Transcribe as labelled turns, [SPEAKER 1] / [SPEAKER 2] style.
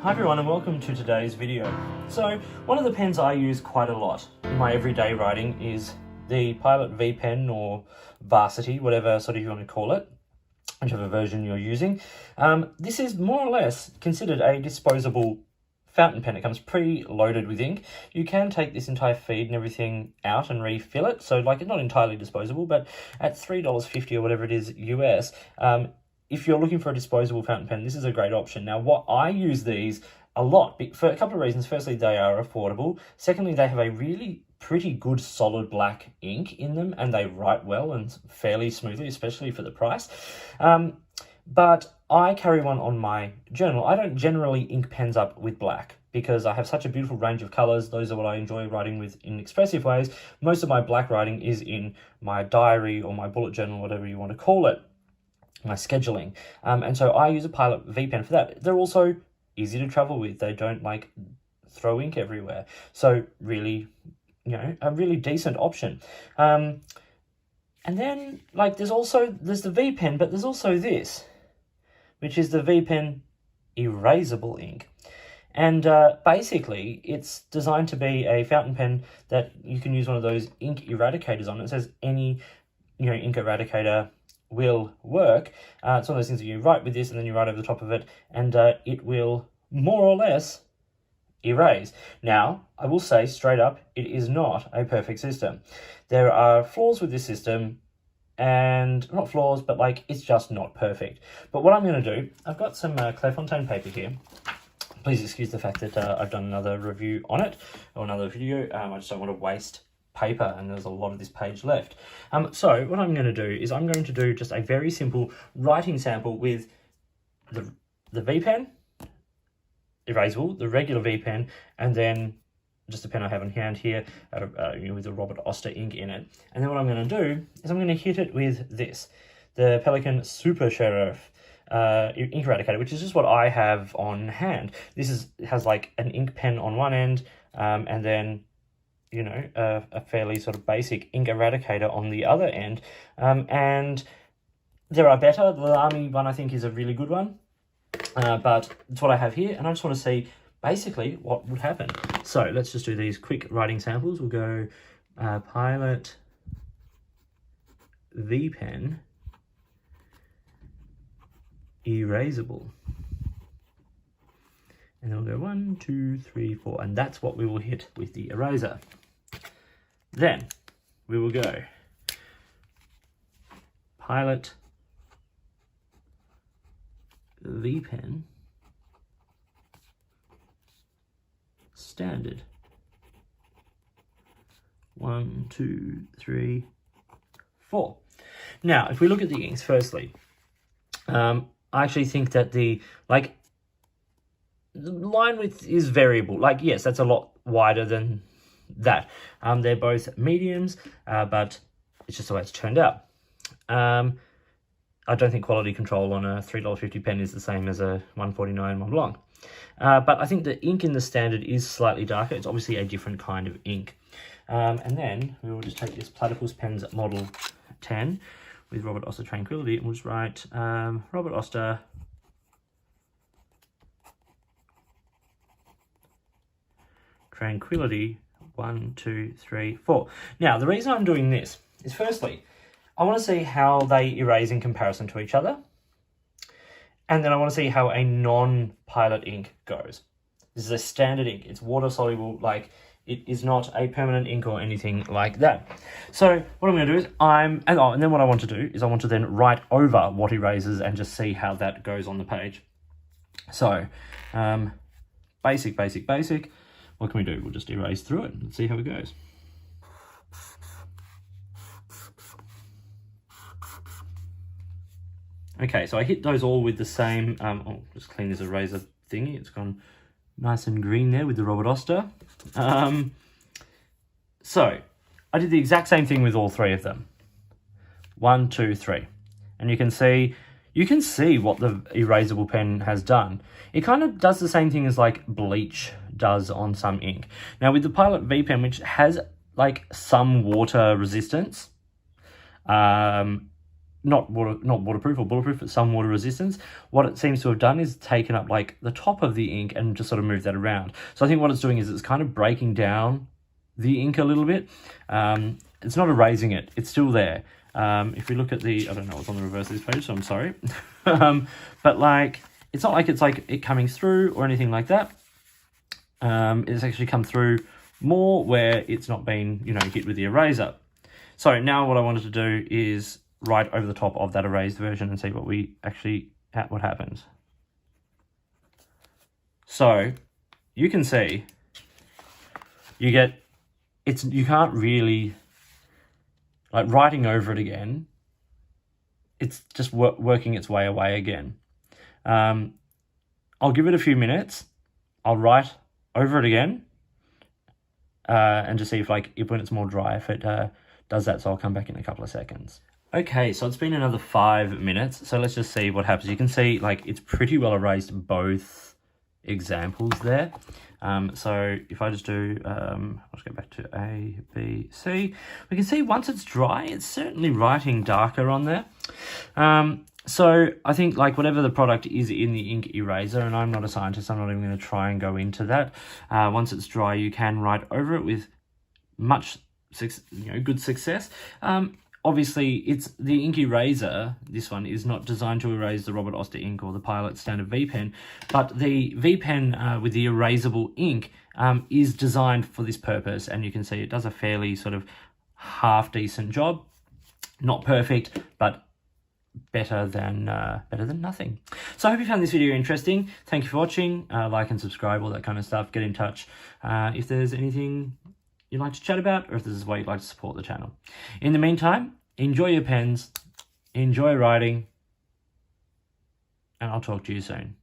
[SPEAKER 1] Hi everyone and welcome to today's video. So one of the pens I use quite a lot in my everyday writing is the Pilot V Pen or Varsity, whatever sort of you want to call it, whichever version you're using. This is more or less considered a disposable fountain pen. It comes pre-loaded with ink. You can take this entire feed and everything out and refill it. So like it's not entirely disposable, but at $3.50 or whatever it is US, if you're looking for a disposable fountain pen, this is a great option. Now, what I use these a lot for a couple of reasons. Firstly, they are affordable. Secondly, they have a really pretty good solid black ink in them and they write well and fairly smoothly, especially for the price. But I carry one on my journal. I don't generally ink pens up with black because I have such a beautiful range of colors. Those are what I enjoy writing with in expressive ways. Most of my black writing is in my diary or my bullet journal, whatever you want to call it, my scheduling. And so I use a Pilot V Pen for that. They're also easy to travel with. They don't like throw ink everywhere. So really, you know, a really decent option. And then like there's the V Pen, but there's also this, which is the V Pen Erasable ink. And basically it's designed to be a fountain pen that you can use one of those ink eradicators on. It says any, ink eradicator will work. It's one of those things that you write with this and then you write over the top of it and it will more or less erase. Now, I will say straight up, it is not a perfect system. There are flaws with this system, and not flaws, but like it's just not perfect. But what I'm going to do, I've got some Clairefontaine paper here. Please excuse the fact that I've done another review on it or another video. I just don't want to waste paper and there's a lot of this page left. So what I'm going to do is I'm going to do just a very simple writing sample with the V Pen Erasable, the regular V Pen, and then just a pen I have in hand here with the Robert Oster ink in it. And then what I'm going to do is I'm going to hit it with this, the Pelikan Super Sheriff ink eradicator, which is just what I have on hand. This has like an ink pen on one end and then a fairly sort of basic ink eradicator on the other end. And there are better. The Lamy one I think is a really good one. But it's what I have here, and I just want to see basically what would happen. So let's just do these quick writing samples. We'll go Pilot V Pen Erasable. And then we'll go 1, 2, 3, 4, and that's what we will hit with the eraser. Then we will go Pilot V Pen Standard. 1, 2, 3, 4. Now, if we look at the inks, firstly, I actually think that the line width is variable. Like, yes, that's a lot wider than that. They're both mediums, but it's just the way it's turned out. I don't think quality control on a $3.50 pen is the same as a $1.49 Mont Blanc. But I think the ink in the Standard is slightly darker. It's obviously a different kind of ink. And then we will just take this Platypus Pens Model 10 with Robert Oster Tranquility, and we'll just write Robert Oster Tranquility 1, 2, 3, 4. Now, the reason I'm doing this is firstly, I want to see how they erase in comparison to each other. And then I want to see how a non-Pilot ink goes. This is a standard ink. It's water soluble, like it is not a permanent ink or anything like that. So what I'm going to do is and then what I want to do is I want to then write over what erases and just see how that goes on the page. So basic. What can we do? We'll just erase through it and see how it goes. Okay, so I hit those all with the same, I'll just clean this eraser thingy. It's gone nice and green there with the Robert Oster. So I did the exact same thing with all three of them. 1, 2, 3. And you can see what the erasable pen has done. It kind of does the same thing as like bleach does on some ink. Now with the Pilot V Pen, which has like some water resistance, not waterproof or bulletproof, but some water resistance. What it seems to have done is taken up like the top of the ink and just sort of moved that around. So I think what it's doing is it's kind of breaking down the ink a little bit. It's not erasing it, it's still there. If we look at the, I don't know what's on the reverse of this page, so I'm sorry. But like, it's not like it's like it coming through or anything like that. It's actually come through more where it's not been, you know, hit with the eraser. So now what I wanted to do is write over the top of that erased version and see what what happens. So you can see you can't really, like, writing over it again, it's just working its way away again. I'll give it a few minutes. I'll write over it again and just see if when it's more dry, if it does that. So I'll come back in a couple of seconds. Okay, so it's been another 5 minutes. So let's just see what happens. You can see like it's pretty well erased both examples there. So if I just do, let's go back to A, B, C. We can see once it's dry, it's certainly writing darker on there. So I think like whatever the product is in the ink eraser, and I'm not a scientist, I'm not even going to try and go into that. Once it's dry, you can write over it with much, good success. Obviously, it's the ink eraser. This one is not designed to erase the Robert Oster ink or the Pilot standard V Pen, but the V Pen with the erasable ink is designed for this purpose, and you can see it does a fairly sort of half decent job. Not perfect, but better than nothing. So I hope you found this video interesting. Thank you for watching. Like and subscribe, all that kind of stuff. Get in touch if there's anything you'd like to chat about, or if this is why you'd like to support the channel. In the meantime, enjoy your pens, enjoy writing, and I'll talk to you soon.